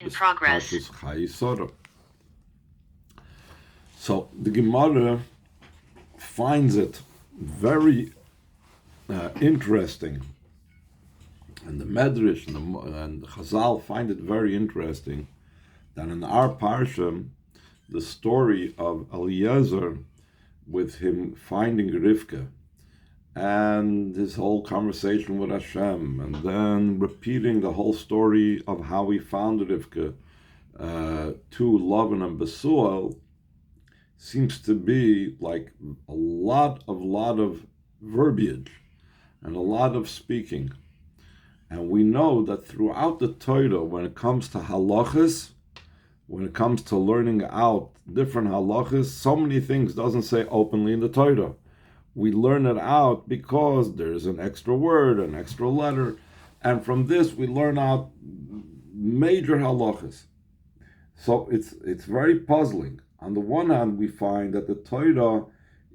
In progress. So the Gemara finds it very interesting, and the Medrash and the Chazal find it very interesting that in our parsha, the story of Eliezer with him finding Rivka and his whole conversation with Hashem, and then repeating the whole story of how he found Rivka to Lavan and Besuel, seems to be like a lot of verbiage and a lot of speaking. And we know that throughout the Torah, when it comes to halachas, when it comes to learning out different halachas, so many things doesn't say openly in the Torah. We learn it out because there's an extra word, an extra letter, and from this we learn out major halachas. So it's very puzzling. On the one hand, we find that the Torah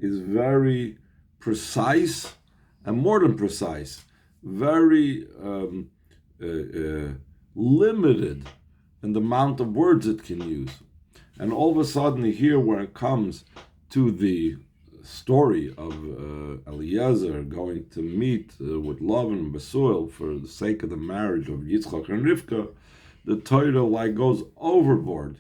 is very precise, and more than precise, very limited in the amount of words it can use. And all of a sudden, here, where it comes to the story of Eliezer going to meet with Lavan and Besuel for the sake of the marriage of Yitzchak and Rivka, the Torah goes overboard.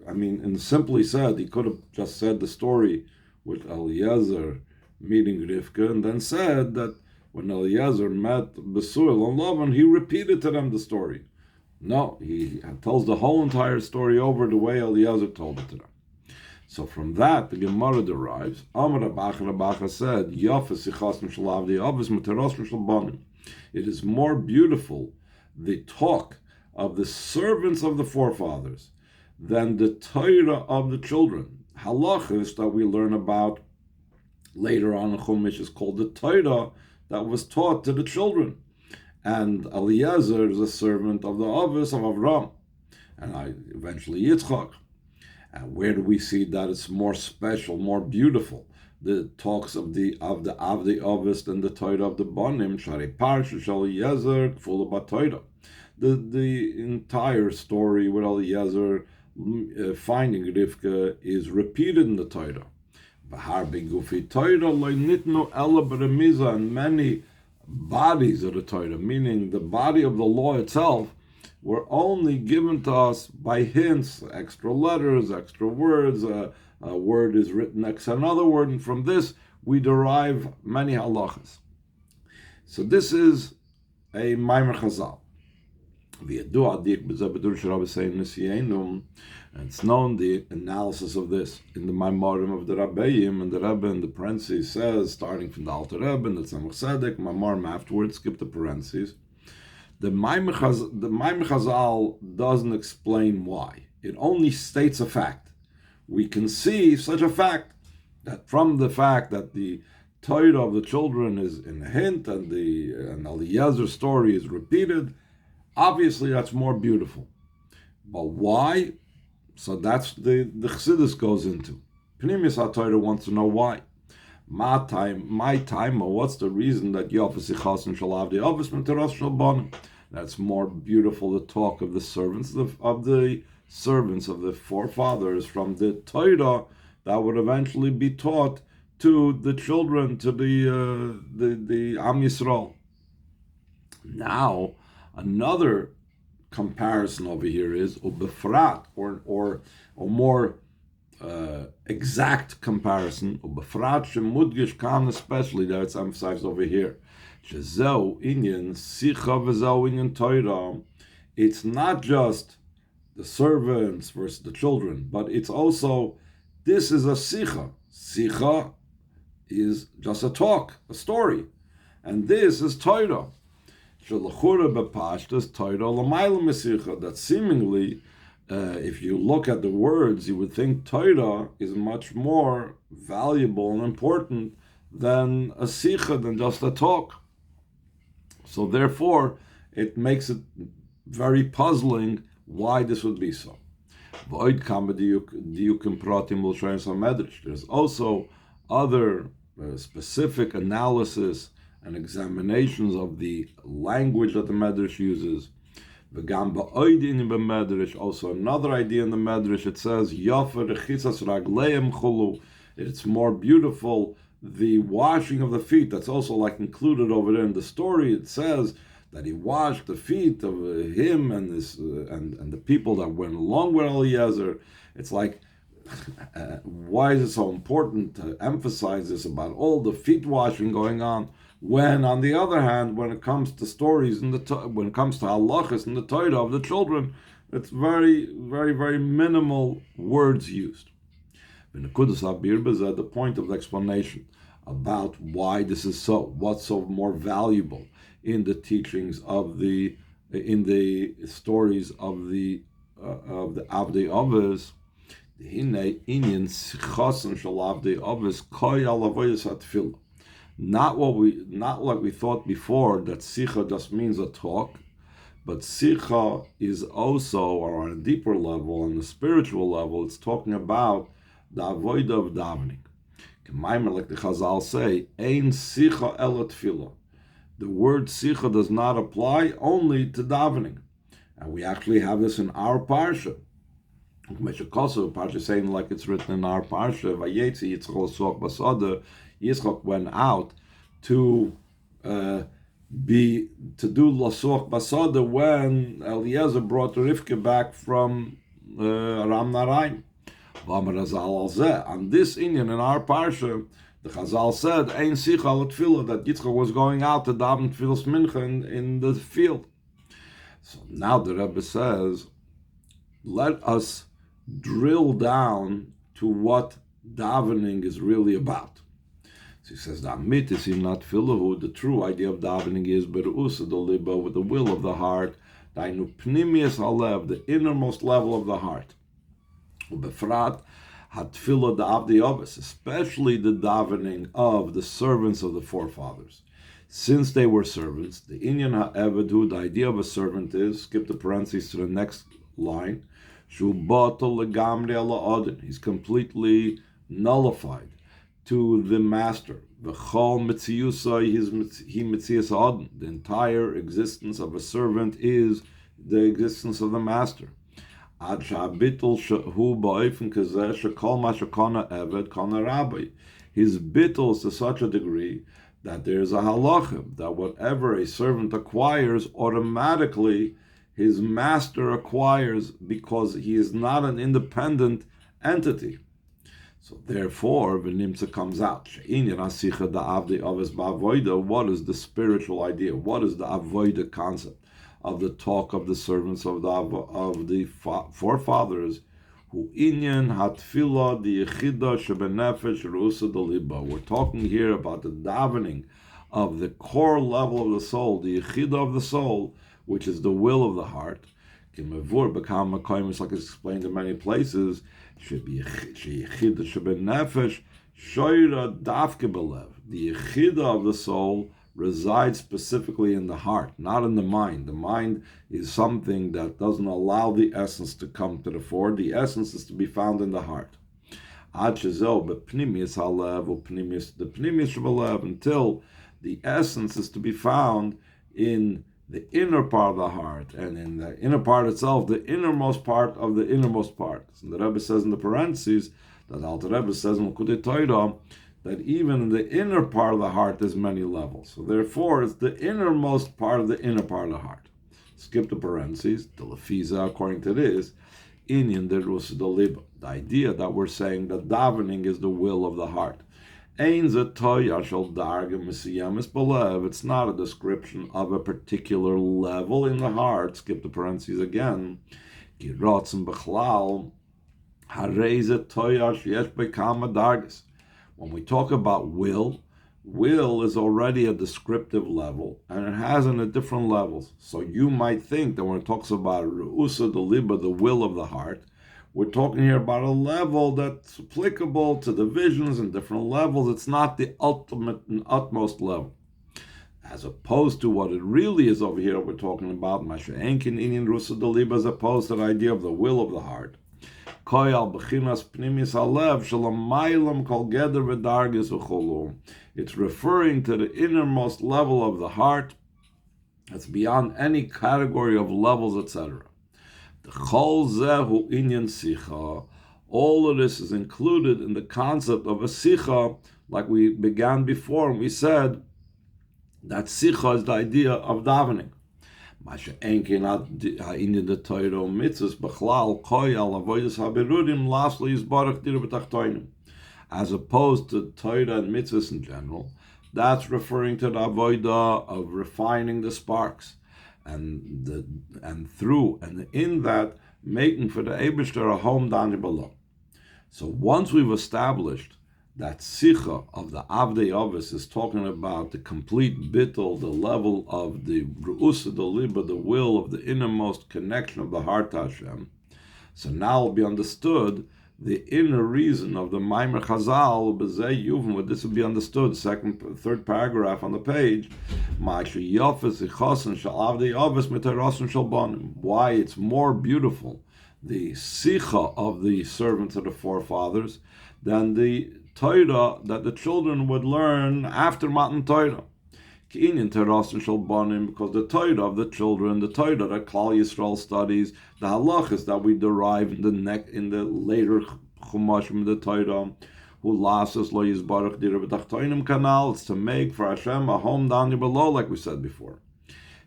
And simply said, he could have just said the story with Eliezer meeting Rivka, and then said that when Eliezer met Besuel and Lavan, he repeated to them the story. No, he tells the whole entire story over the way Eliezer told it to them. So from that, the Gemara derives, Amar Abacha said, it is more beautiful, the talk of the servants of the forefathers, than the Torah of the children. Halachas that we learn about later on in Chumash is called the Torah that was taught to the children. And Eliezer is a servant of the Avos of Avram, and eventually Yitzchak. And where do we see that it's more special, more beautiful? The talks of the Avdi Avos and the Torah of the Bנים, Shari Parsha, Eliezer, full about Torah. The entire story with Eliezer finding Rivka is repeated in the Torah. And many bodies of the Torah, meaning the body of the law itself, were only given to us by hints, extra letters, extra words. A word is written next to another word, and from this we derive many halachas. So this is a Maimer Chazal. And it's known the analysis of this in the Maimarim of the Rabbeim, and the Rebbe in the parentheses says, starting from the Alter Rebbe and the Tzemach Tzedek, Maimarim afterwards, skip the parentheses. The Maimer Chazal doesn't explain why. It only states a fact. We can see such a fact, that from the fact that the Torah of the children is in a hint and the Eliezer story is repeated, obviously that's more beautiful. But why? So that's the Chassidus goes into. Pnimius HaTorah wants to know why. My time, or what's the reason that Shichtן shel Avdi Avos Mitoroth shel Bnim? That's more beautiful, the talk of the servants of the forefathers from the Torah that would eventually be taught to the children, to the Am Yisrael. Now, another comparison over here is ubefrat, or more exact comparison, ubefrat shemudgish kan, especially that it's emphasized over here. Shezeu inyan sicha v'zeu inyan Torah. It's not just the servants versus the children, but it's also, this is a sicha. Sicha is just a talk, a story, and this is Torah. That seemingly, if you look at the words, you would think Torah is much more valuable and important than a sicha, than just a talk. So therefore, it makes it very puzzling why this would be so. There's also other specific analysis and examinations of the language that the Medrash uses. V'gam ba'oidin b'medrash, also another idea in the medrash, it says, Yofer rechisas ragleim chulu, it's more beautiful, the washing of the feet, that's also like included over there in the story. It says that he washed the feet of him and this and the people that went along with Eliezer. It's like, why is it so important to emphasize this about all the feet washing going on, when on the other hand, when it comes to stories when it comes to halachas in the Torah of the children, it's very, very, very minimal words used. The point of the explanation about why this is so, what's so more valuable in the teachings of in the stories of the Avdi Avos, not like we thought before that sicha just means a talk, but sicha is also, or on a deeper level, on the spiritual level, it's talking about the avodah of davening. Like the Chazal say, ein sicha ela tefillah. The word sicha does not apply only to davening. And we actually have this in our parsha. Parsha saying like it's written in our parsha, Vayetzi Yitzchak l'soch basada, Yitzchak went out to do l'soch basada when Eliezer brought Rivka back from Aram Naraim. On this Indian in our parsha, the Chazal said, Ein sicha al tefillah, that Yitzchak was going out to daven tefillas mincha in the field. So now the Rebbe says, let us drill down to what davening is really about. So he says, the true idea of davening is berusa the liba, with the will of the heart, the innermost level of the heart. Befrat hatfila the Avdi Avos, especially the davening of the servants of the forefathers. Since they were servants, the inyan ha'evedu, the idea of a servant is, skip the parentheses to the next line, shu batal legamri ala adin, he's completely nullified to the master. V'chol mitziyusai, he mitziyus adin, the entire existence of a servant is the existence of the master. His bittul is to such a degree that there is a halacha that whatever a servant acquires, automatically his master acquires, because he is not an independent entity. So therefore, v'nimtza comes out. What is the spiritual idea? What is the avoida concept of the talk of the servants of the forefathers, who inyan hatfila the yechida shebenefesh rusa deliba. We're talking here about the davening of the core level of the soul, the yechida of the soul, which is the will of the heart. Kimavur become makoyim, like it's explained in many places. Should be yechida shebenefesh shoyra dafke belev. The yechida of the soul resides specifically in the heart, not in the mind. The mind is something that doesn't allow the essence to come to the fore. The essence is to be found in the heart. Until the essence is to be found in the inner part of the heart, and in the inner part itself, the innermost part of the innermost part. And the Rebbe says in the parentheses, that Alter Rebbe says in L'Kutei Torah, that even in the inner part of the heart there's many levels. So therefore, it's the innermost part of the inner part of the heart. Skip the parentheses. The lefiza, according to this, inyan derus the lib. The idea that we're saying that davening is the will of the heart. It's not a description of a particular level in the heart. Skip the parentheses again. When we talk about will is already a descriptive level, and it has in a different levels. So you might think that when it talks about Ru'usa the Liba, the will of the heart, we're talking here about a level that's applicable to divisions and different levels. It's not the ultimate and utmost level. As opposed to what it really is over here, we're talking about Masha Enkin Inyan Ru'usa the Liba, as opposed to the idea of the will of the heart. It's referring to the innermost level of the heart, It's beyond any category of levels, etc. The chol zehu inyan sicha. All of this is included in the concept of a sicha, like we began before, and we said that sicha is the idea of davening. As opposed to Torah and mitzvahs in general, that's referring to the avodah of refining the sparks, and in that making for the Eibishter a home down below. So once we've established that sicha of the Avdi Ovis is talking about the complete bittul, the level of the ru'usa, the liba, the will of the innermost connection of the heart to Hashem, so now will be understood the inner reason of the Maimer Chazal, b'zeh yuvim, what this will be understood, third paragraph on the page, why it's more beautiful, the sicha of the servants of the forefathers, than the Torah that the children would learn after Matan Torah. Because the Torah of the children, the Torah that Klal Yisrael studies, the halachas that we derive in the later Chumashim of the Torah, who lasses lo yizbarach dira b'tachtoinim kanal, it's to make for Hashem a home down below, like we said before.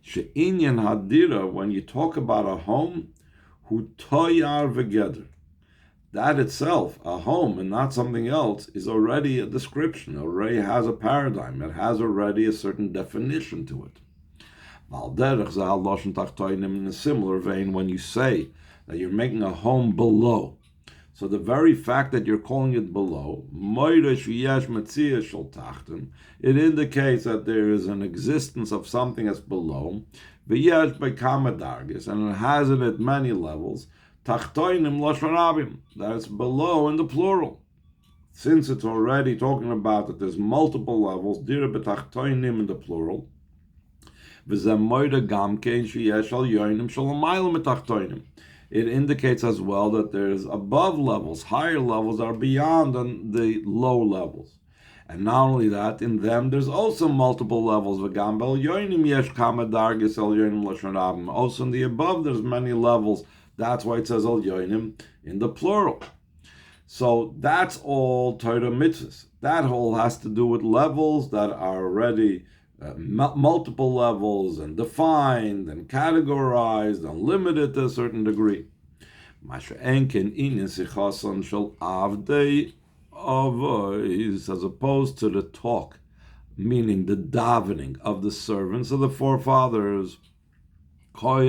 She'inyan hadira, when you talk about a home, hu toyar v'geder, that itself, a home and not something else, is already a description, already has a paradigm, it has already a certain definition to it. In a similar vein, when you say that you're making a home below, so the very fact that you're calling it below, it indicates that there is an existence of something that's below, and it has it at many levels, that it's below in the plural. Since it's already talking about that there's multiple levels, dira b'tachtoinim in the plural, it indicates as well that there's above levels, higher levels that are beyond the low levels. And not only that, in them there's also multiple levels. Also in the above there's many levels. That's why it says al yoinim in the plural. So that's all Torah mitzvahs. That whole has to do with levels that are already multiple levels and defined and categorized and limited to a certain degree. As opposed to the talk, meaning the davening of the servants of the forefathers. As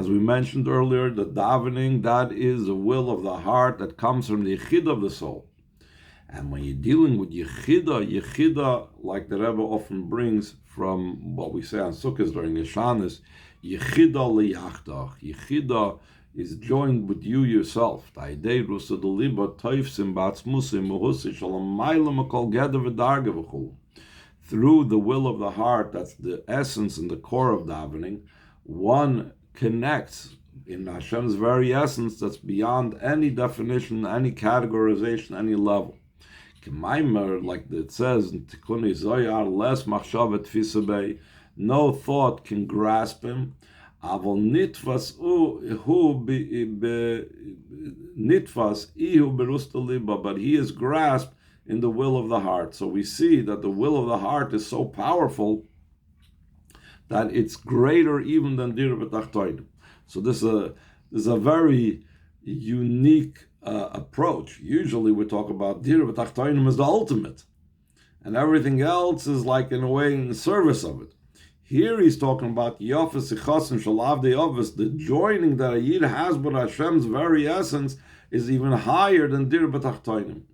we mentioned earlier, the davening, that is the will of the heart that comes from the yichida of the soul. And when you're dealing with yichida, like the Rebbe often brings from what we say on Sukkot during Yeshanis, yichida liyachtach. Yichida is joined with you yourself. Through the will of the heart, that's the essence and the core of davening, one connects in Hashem's very essence that's beyond any definition, any categorization, any level. Like it says in Tikkun Zoyar, less machshavet tfisabei, no thought can grasp him. Avol nitfas ihu berusta liba, but he is grasped in the will of the heart. So we see that the will of the heart is so powerful that it's greater even than dira b'tachtoinim. So this is a very unique approach. Usually we talk about dira b'tachtoinim as the ultimate, and everything else is like in a way in service of it. Here he's talking about yofes ichasim shalav de ovis, the joining that a yid has with Hashem's very essence is even higher than dira b'tachtoinim.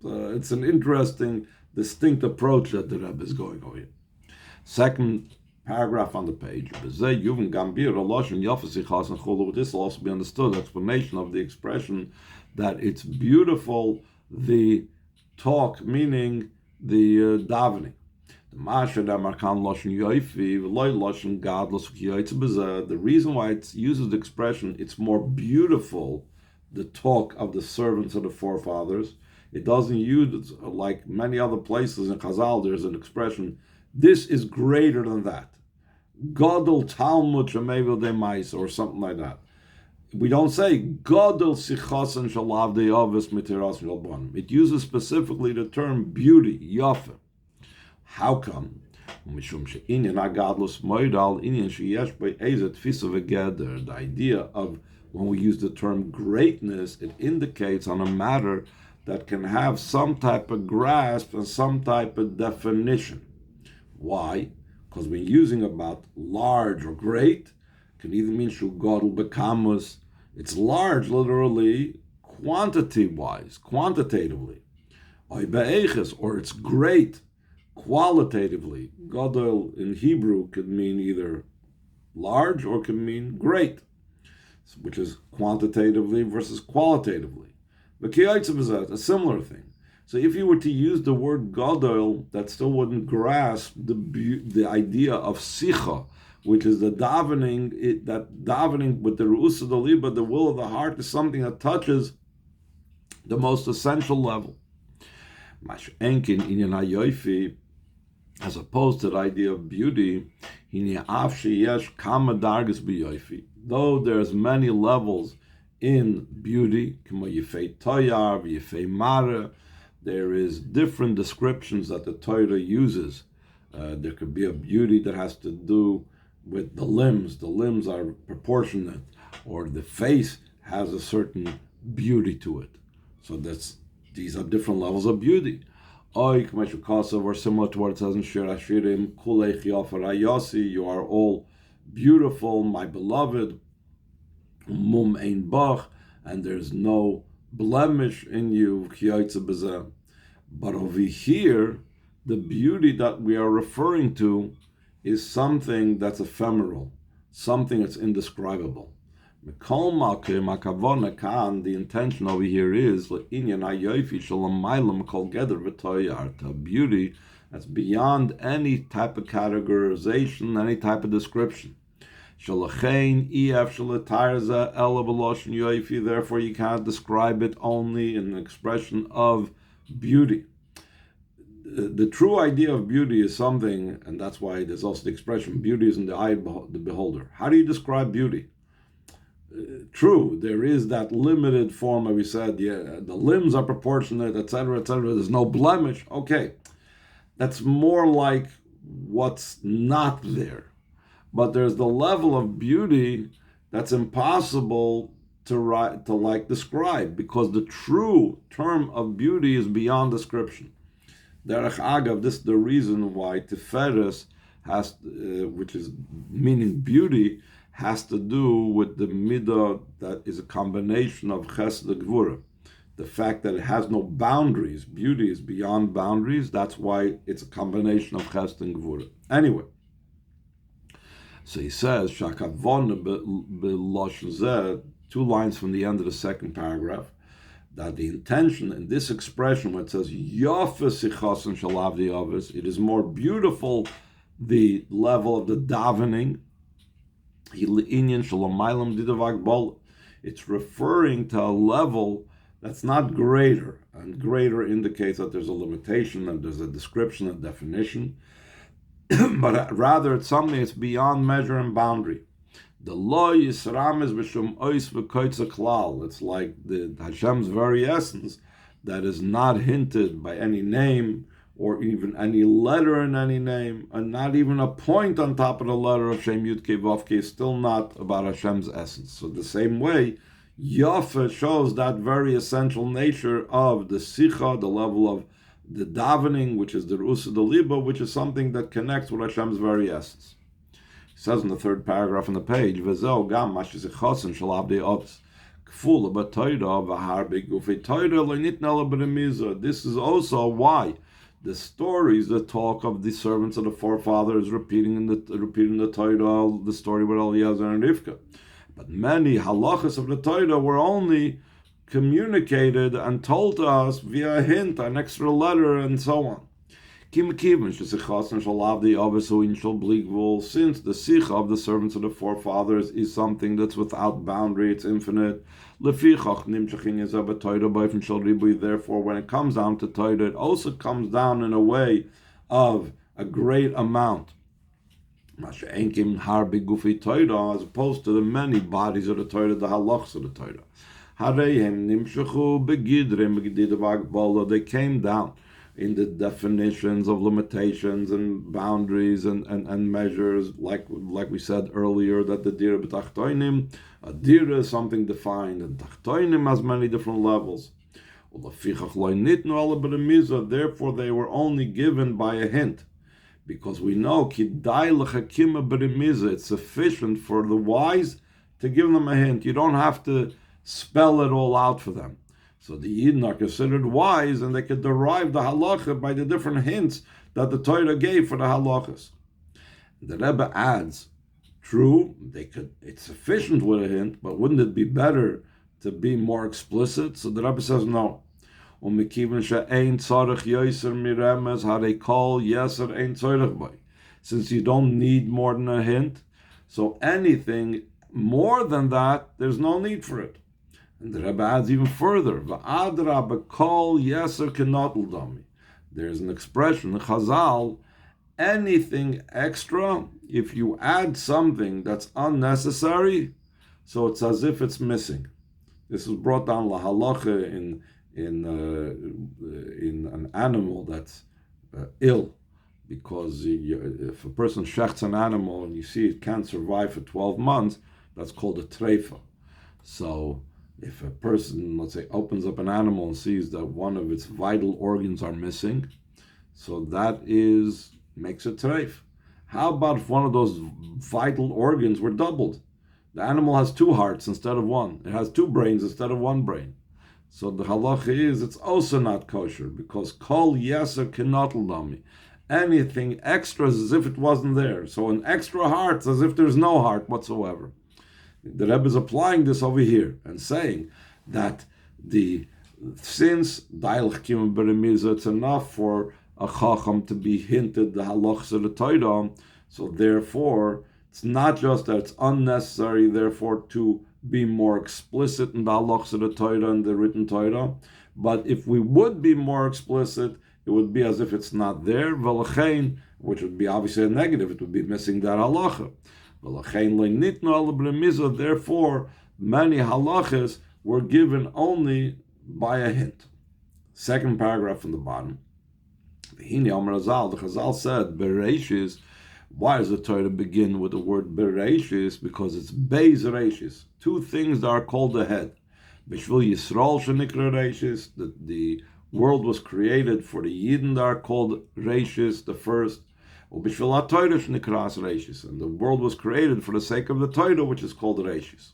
It's an interesting, distinct approach that the Rebbe is going over here. Second paragraph on the page. This will also be understood, explanation of the expression that it's beautiful, the talk, meaning the davening. The reason why it uses the expression, it's more beautiful, the talk of the servants of the forefathers, It doesn't use, like many other places in Chazal, there's an expression, this is greater than that. Godel Talmud Shemevil Demais, or something like that. We don't say Godel Sichasan Shalav De Avis Mitiras Shalban. It uses specifically the term beauty, Yafa. How come? The idea of when we use the term greatness, it indicates on a matter that can have some type of grasp and some type of definition. Why? Because when using about large or great, can either mean shugadol bekamus, it's large literally, quantity-wise, quantitatively, or it's great qualitatively. Gadol in Hebrew could mean either large or could mean great, which is quantitatively versus qualitatively. But kiyotzav is a similar thing. So if you were to use the word gadol, that still wouldn't grasp the idea of sicha, which is the davening. That davening with the ru'us of the liba, the will of the heart, is something that touches the most essential level. Mash enkin inyan hayofi, as opposed to the idea of beauty, though there's many levels in beauty, there is different descriptions that the Torah uses. There could be a beauty that has to do with the limbs. The limbs are proportionate, or the face has a certain beauty to it. So these are different levels of beauty. Or similar to what it says in Shir Hashirim, you are all beautiful, my beloved, mum ein bach, and there's no blemish in you. But over here, the beauty that we are referring to is something that's ephemeral, something that's indescribable. The intention over here is beauty that's beyond any type of categorization, any type of description. Therefore, you can't describe it only in an expression of beauty. The true idea of beauty is something, and that's why there's also the expression, beauty is in the eye of the beholder. How do you describe beauty? True, there is that limited form that we said, the limbs are proportionate, etc., etc., there's no blemish. Okay, that's more like what's not there. But there's the level of beauty that's impossible to describe, because the true term of beauty is beyond description. Derech Agav, this is the reason why Tiferes has, which is meaning beauty, has to do with the midah that is a combination of chesed and gvura. The fact that it has no boundaries, beauty is beyond boundaries, that's why it's a combination of chesed and gvura. Anyway, so he says, Shakavon b'loshen zeh, 2 lines from the end of the second paragraph, that the intention in this expression, when it says Yafa sichasan shalav the avis, it is more beautiful, the level of the davening. It's referring to a level that's not greater, and greater indicates that there's a limitation and there's a description and definition, but rather it's something that's beyond measure and boundary. The law Yisram is b'shum ois v'koitza klal. It's like the Hashem's very essence that is not hinted by any name or even any letter in any name, and not even a point on top of the letter of Shem Yud Kei Vav Kei is still not about Hashem's essence. So the same way, Yafa shows that very essential nature of the Sicha, the level of the davening, which is the Ru'us the Liba, which is something that connects with Hashem's very essence. It says in the 3rd paragraph on the page, V'zeh gam ma shezichasen shel Abdi Ops. This is also why the stories, the talk of the servants of the forefathers, repeating in the Torah, the story with Eliezer and Rivka. But many halachas of the Torah were only communicated and told to us via a hint, an extra letter, and so on. Since the sikha of the servants of the forefathers is something that's without boundary, it's infinite. Therefore, when it comes down to Torah, it also comes down in a way of a great amount. As opposed to the many bodies of the Torah, the halachs of the Torah. They came down in the definitions of limitations and boundaries and measures, like we said earlier, that the dira b'tachtoinim, a dira is something defined, and tachtoinim has many different levels. Therefore, they were only given by a hint, because we know it's sufficient for the wise to give them a hint. You don't have to spell it all out for them. So the Yidden are considered wise, and they could derive the halacha by the different hints that the Torah gave for the halachas. The Rebbe adds, true, it's sufficient with a hint, but wouldn't it be better to be more explicit? So the Rebbe says no. Since you don't need more than a hint, so anything more than that, there's no need for it. And the Rebbe adds even further, there's an expression in Chazal, anything extra, if you add something that's unnecessary, so it's as if it's missing. This is brought down la halacha in an animal that's ill, because if a person shechts an animal and you see it can't survive for 12 months, that's called a treifa. So if a person, let's say, opens up an animal and sees that one of its vital organs are missing, so that makes a treif. How about if one of those vital organs were doubled? The animal has 2 hearts instead of 1. It has 2 brains instead of 1 brain. So the halacha is, it's also not kosher, because kol yeser kenotel dami. Anything extra is as if it wasn't there. So an extra heart is as if there's no heart whatsoever. The Rebbe is applying this over here and saying that since it's enough for a chacham to be hinted the halachas of the Torah, so therefore it's not just that it's unnecessary, therefore, to be more explicit in the halachas of the Torah and the written Torah, but if we would be more explicit, it would be as if it's not there, which would be obviously a negative. It would be missing that halacha. Therefore, many halachas were given only by a hint. Second paragraph from the bottom. The Chazal said, Bereishis. Why does the Torah begin with the word Bereishis? Because it's Beis Reishis. 2 things that are called ahead. Bishvil Yisrael shenikra Reishis. The world was created for the Yidden that are called Reishis, the first. And the world was created for the sake of the Torah, which is called Reishis.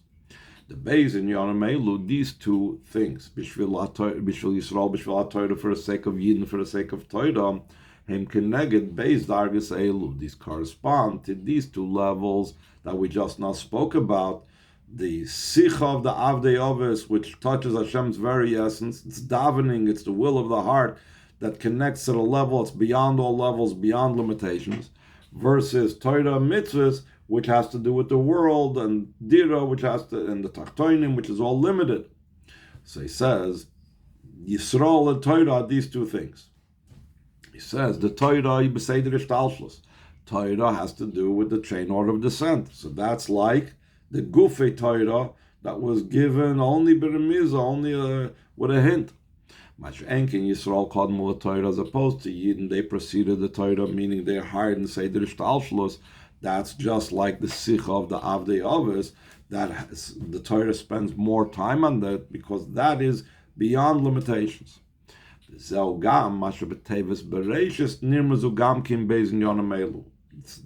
The Beis in Yonamelu, these 2 things, Bishvil Yisrael, Bishvil Torah, for the sake of Yidden, for the sake of Torah, Hem Keneged Beis Dargas Elu. These correspond to these 2 levels that we just now spoke about. The Sikha of the Avdi Ovis, which touches Hashem's very essence. It's davening, it's the will of the heart that connects to the level, it's beyond all levels, beyond limitations, versus Torah mitzvahs, which has to do with the world, and Dira, and the Tachtoinim, which is all limited. So he says, Yisrael and Torah are these 2 things. He says, the Torah has to do with the chain order of descent. So that's like the Gufei Torah that was given only b'remiza, only with a hint. Mash'enkin Yisrael Kadmul Torah, as opposed to Yidden, they preceded the Torah, meaning they're hired in Seder Shtalshlus. That's just like the Sikha of the Avdei Avos, that the Torah spends more time on that, because that is beyond limitations. The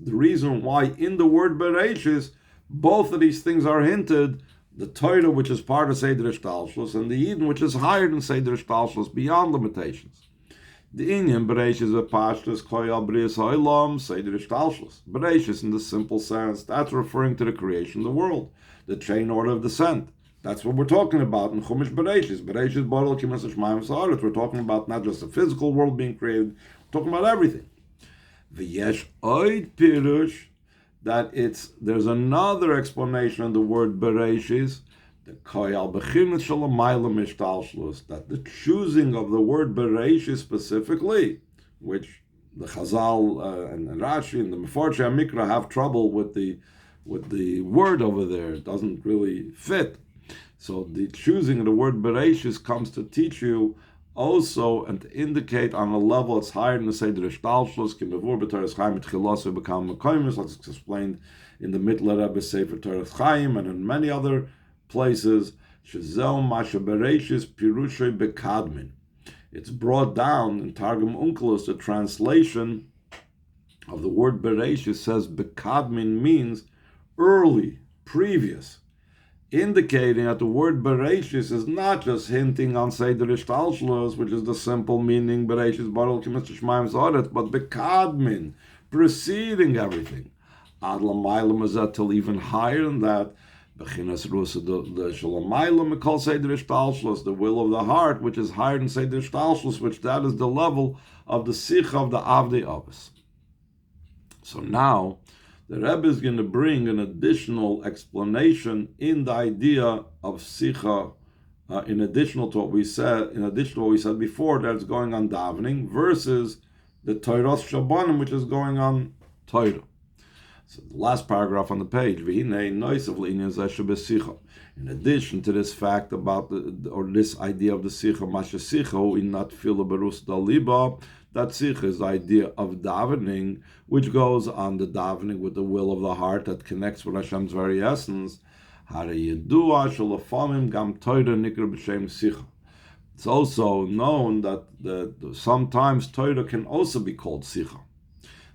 reason why in the word Bereshis, both of these things are hinted, the Torah, which is part of Seder Shtalshlus, and the Yidden, which is higher than Seder Shtalshlus, beyond limitations. The Inyan Bereshis of Pashtus Koyal Brias Ha'olam Seder Shtalshlus. Bereshis, in the simple sense, that's referring to the creation of the world, the chain order of descent. That's what we're talking about in Chumash Bereshis. Bereshis Borel Kimas Shemaim Sa'aretz. We're talking about not just the physical world being created, talking about everything. V'yesh oid pirush, that there's another explanation of the word Bereshis, the koyal bechinas shalamayla mishtalshlus, that the choosing of the word Bereshis specifically, which the Chazal and Rashi and the Mefarshei Mikra have trouble with the word over there. It doesn't really fit. So the choosing of the word Bereshis comes to teach you also and to indicate on a level it's higher than the Seder Ishtalshlus, Kimavur B'Torah Chaim Tchilas V'Bekam Mekoyim, like it's explained in the Mitler Rebbe Sefer Torah Chaim and in many other places. Shezel Masha Bereshis Pirushei Bekadmin. It's brought down in Targum Onkelos, the translation of the word Bereshis says Bekadmin means early, previous, indicating that the word Bereshis is not just hinting on Seder Ishtalshlus, which is the simple meaning Bereshis Baruch Mr. Shemaim Zoret, but Bekadmin, preceding everything. Ad Lamaylam is that till even higher than that. Bechinas Rusa the Shalamaylam Mikol Seder Ishtalshlus, the will of the heart, which is higher than Seder Ishtalshlus, which that is the level of the Sikha of the Avdi Avis. So now the Rebbe is going to bring an additional explanation in the idea of Sikha, in addition to what we said before, that's going on davening, versus the Torah Shabbanim, which is going on Torah. So the last paragraph on the page, in addition to this fact about this idea of the Sikha, Masha Sikha, in not fila berus daliba, that Sikha is the idea of davening, which goes on the davening with the will of the heart that connects with Hashem's very essence. It's also known that sometimes Torah can also be called Sikha.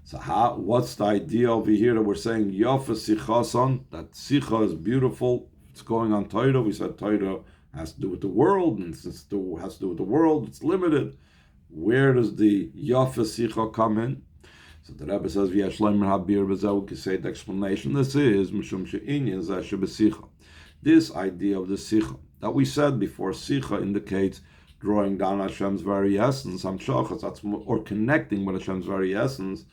So what's the idea over here that we're saying Yafa Sichason, that Sikha is beautiful, it's going on Torah. We said Torah has to do with the world, and since it has to do with the world, it's limited. Where does the Yafa Sikha come in? So the Rebbe says, V'yashleimer habir b'zeh kisei, the explanation, this is Mishum she'inyan zeh shebesicha. This idea of the Sikha, that we said before, Sikha indicates drawing down Hashem's very essence, or connecting with Hashem's very essence.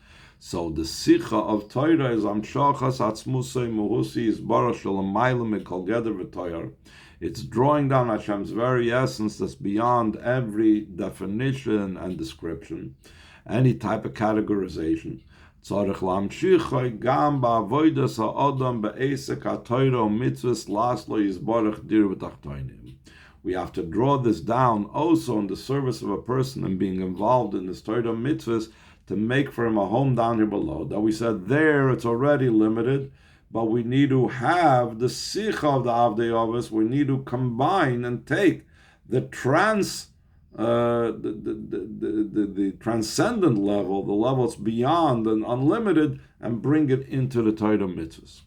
So the Sikha of Torah is Amshachas Atzmusei Muhusi is Bara Shalamayla Mikol Geder V'Torah. It's drawing down Hashem's very essence that's beyond every definition and description, any type of categorization. Tzarech lamshichai gam ba'avodas ha'adam be'esek ha'Torah mitzvahs laslo yizbarach dir v'tachtoinim. We have to draw this down also in the service of a person and being involved in this Torah mitzvahs to make for him a home down here below. That we said there it's already limited, but we need to have the Sikha of the Avdi Avis. We need to combine and take the transcendent level, the level that's beyond and unlimited, and bring it into the Torah mitzvahs.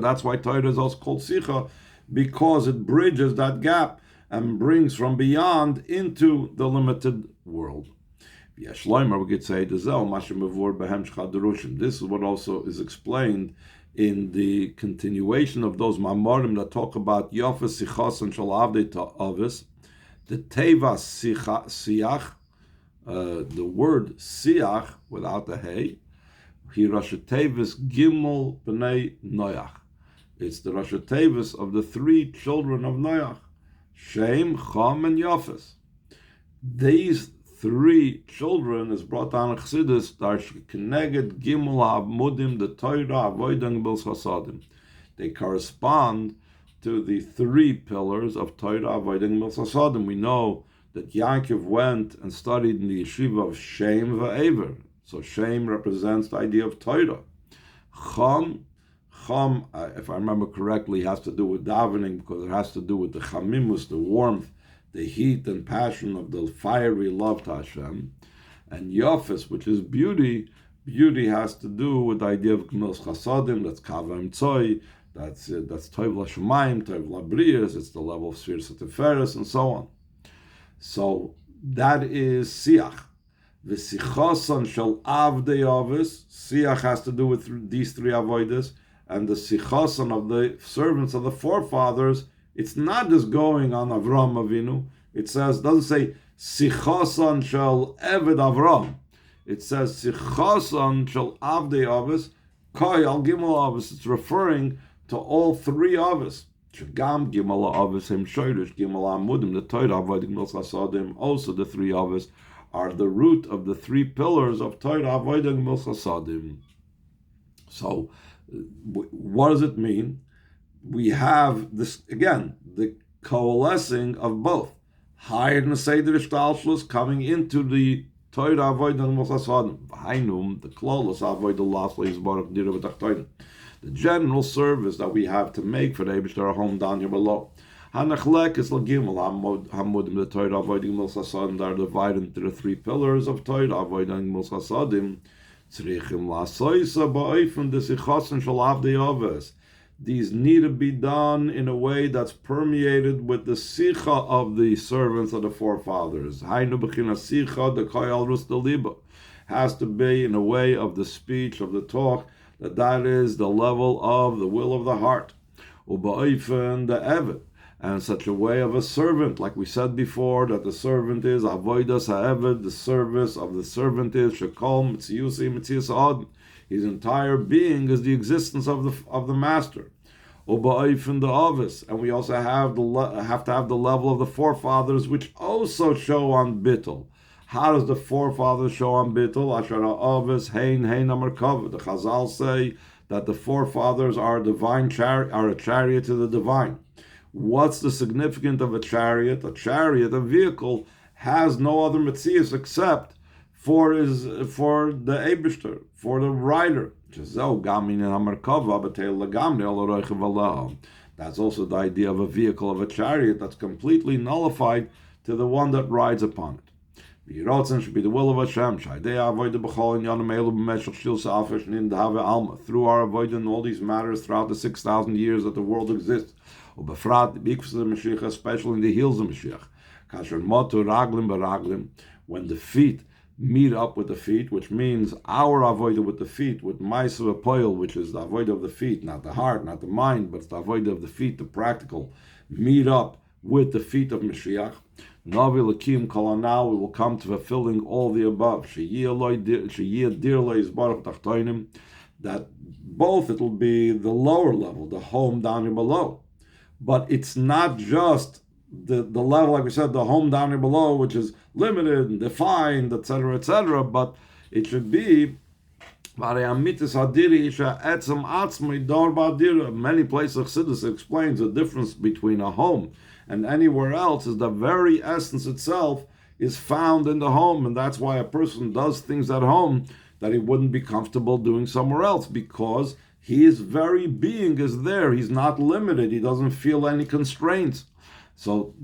That's why Torah is also called Sikha, because it bridges that gap and brings from beyond into the limited world. We could say this is what also is explained in the continuation of those mamorim that talk about Yafa Sichas and Shalavde Ta'avis, the Teva Siach, the word Siach without the Hey, He Rosh Tevis Gimel B'nei Noach. It's the Rosh Tevis of the three children of Noach, Shem, Cham, and Yafes. These three children is brought down in Chassidus, Keneged Gimel HaMudim, the Torah, Avodah, and Bils Chasadim. They correspond to the three pillars of Torah, Avodah, and Bils Chasadim. We know that Yaakov went and studied in the yeshiva of Shem Va'ever. So Shem represents the idea of Torah. Cham, if I remember correctly, has to do with davening, because it has to do with the chamimus, the warmth, the heat and passion of the fiery love to Hashem. And Yafes, which is beauty has to do with the idea of Gmils Chasadim, that's Kavim Tzoi, that's Toiv LaShemayim, Toiv LaBriyas, it's the level of Sphere Tiferes, and so on. So that is Siach. The Sichasan Shal Avdei Avis, Siach has to do with these three avodas, and the Sichasan of the servants of the forefathers, it's not just going on Avram Avinu. It doesn't say Sichasan shel Eved Avram. It says Sichasan shel Avdi Avos, Koyal Gimel Avos. It's referring to all three Avos. Shagam Gimel Avos Hem Shoyrish Gimel Amudim. The Torah Avodah Gimel Chasadim. Also, the three Avos are the root of the three pillars of Torah Avodah Gimel Chasadim. So, what does it mean? We have this again, the coalescing of both. Higher than the Seder Ishtalshlus coming into the Torah Avodah Gimel Chasadim. V'hainum, the Klolos Avodah Lasla Yisbarach Dira B'Tachtonim. The general service that we have to make for the Eibishter home down here below. Hanachlek is L'Gimel Hamudim, the Torah Avodah Gimel Chasadim, that are divided into the three pillars of Torah Avodah Gimel Chasadim. Tzrichim L'Asoisa Ba'ofen D'Sichasen Shel Avdei Avos. These need to be done in a way that's permeated with the sicha of the servants of the forefathers. Hainu b'china sicha the koyal rus de liba. Has to be in a way of the speech, of the talk, that is the level of the will of the heart. Uba'ofen the eved. And such a way of a servant, like we said before, that the servant is avodas ha'eved, the service of the servant is shekol mitziusi mitzius ha'adam. His entire being is the existence of the master. Uba'ofen the avos, and we also have to have the level of the forefathers, which also show on bittul. How does the forefathers show on bittul? Asher ha'avos hein amarkava. The Chazal say that the forefathers are a chariot to the divine. What's the significance of a chariot? A chariot, a vehicle, has no other metzius except for the Eibishter, for the rider. That's also the idea of a vehicle, of a chariot, that's completely nullified to the one that rides upon it. V'yiratzon should be the will of Hashem. Through our avodah in all these matters throughout the 6,000 years that the world exists. Especially in the heels of Mashiach. When the feet meet up with the feet, which means our avodah with the feet, with ma'aser poil, which is the avodah of the feet, not the heart, not the mind, but it's the avodah of the feet, the practical, meet up with the feet of Mashiach. Navi Lakim Kalanal, we will come to fulfilling all the above. That both it will be the lower level, the home down here below. But it's not just the level, like we said, the home down here below, which is limited and defined, etc., but it should be many places Chassidus explains the difference between a home and anywhere else is the very essence itself is found in the home, and that's why a person does things at home that he wouldn't be comfortable doing somewhere else, because his very being is there. He's not limited. He doesn't feel any constraints. So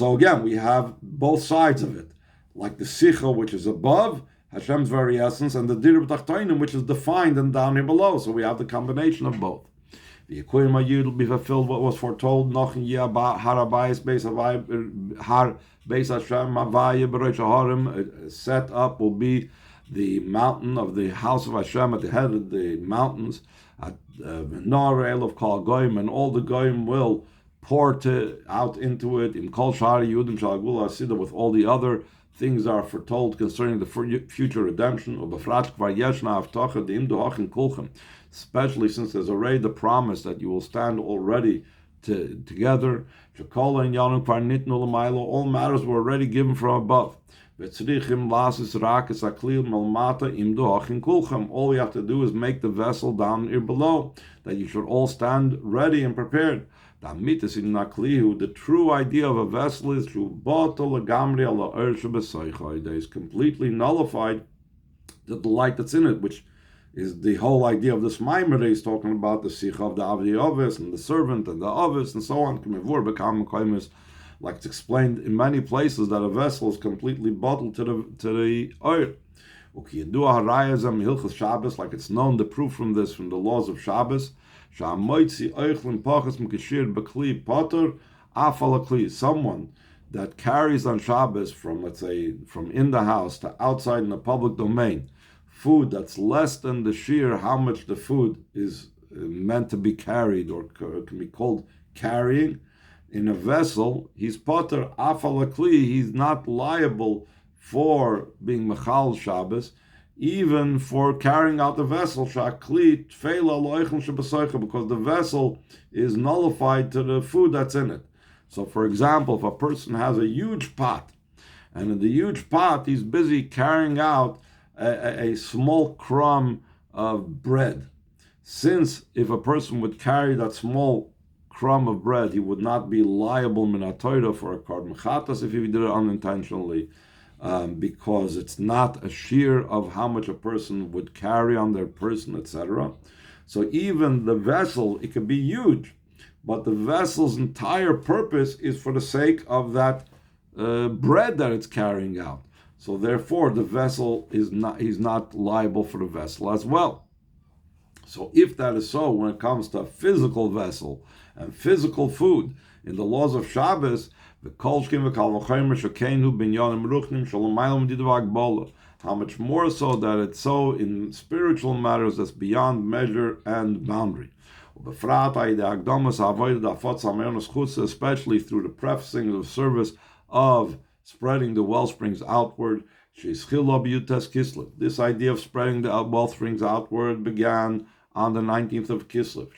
again, we have both sides of it, like the sicha, which is above Hashem's very essence, and the dir b'tachtonim, which is defined and down here below. So we have the combination of both. The Yikurim Hayud will be fulfilled what was foretold. Nochin Yah Harabayis Beis Har Beis Hashem Havaya B'Rosh Harim. Set up will be the mountain of the house of Hashem at the head of the mountains. Nar El of Kol Goyim, and all the Goyim will pour out into it. In Kol Shari Yudim Shalagul Asida, with all the other things that are foretold concerning the future redemption. Especially since there's already the promise that you will stand already together. All matters were already given from above. All we have to do is make the vessel down here below, that you should all stand ready and prepared. The true idea of a vessel is that is completely nullified to the light that's in it, which is the whole idea of this Maimer is talking about, the Sikha of the Avdi Avos and the servant and the Avos and so on. Like it's explained in many places that a vessel is completely bottled to the oil. Like it's known, the proof from this, from the laws of Shabbos, someone that carries on Shabbos from, let's say, from in the house to outside in the public domain, food that's less than the shiur, how much the food is meant to be carried, or can be called carrying, in a vessel, he's potter afal kli. He's not liable for being mechal Shabbos, even for carrying out the vessel, shakli tfeila loichel shebesoicha, because the vessel is nullified to the food that's in it. So, for example, if a person has a huge pot, and in the huge pot he's busy carrying out a small crumb of bread, since if a person would carry that small crumb of bread, he would not be liable minatoida for a carbon chatas if he did it unintentionally. Because it's not a shiur of how much a person would carry on their person, etc. So even the vessel, it could be huge, but the vessel's entire purpose is for the sake of that bread that it's carrying out. So therefore, the vessel is not, he's not liable for the vessel as well. So if that is so, when it comes to a physical vessel and physical food, in the laws of Shabbos, how much more so that it's so in spiritual matters that's beyond measure and boundary. Especially through the prefacing of the service of spreading the well springs outward. This idea of spreading the well springs outward began on the 19th of Kislev.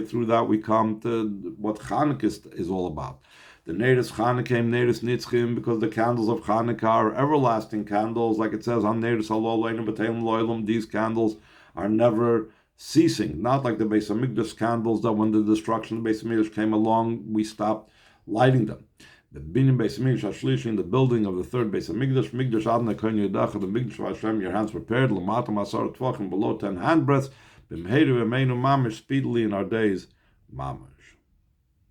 Through that we come to what Chanukah is all about. The Neiris Chanukah, Neiris Nitzchim, because the candles of Chanukah are everlasting candles, like it says on Neiris Halol B'Teilim Loilam. These candles are never ceasing, not like the Beis Hamikdash candles that when the destruction of the Beis Hamikdash came along, we stopped lighting them. The Bנים Beis Hamikdash Ashlishi, in the building of the third Beis Hamikdash, Mikdash Adonai Kohen Yedach, the Mikdash of Hashem, your hands prepared, L'matam Asar Tvachim, below 10 handbreadths, B'mheiru Emeinu Mamish, speedily in our days, Mamish.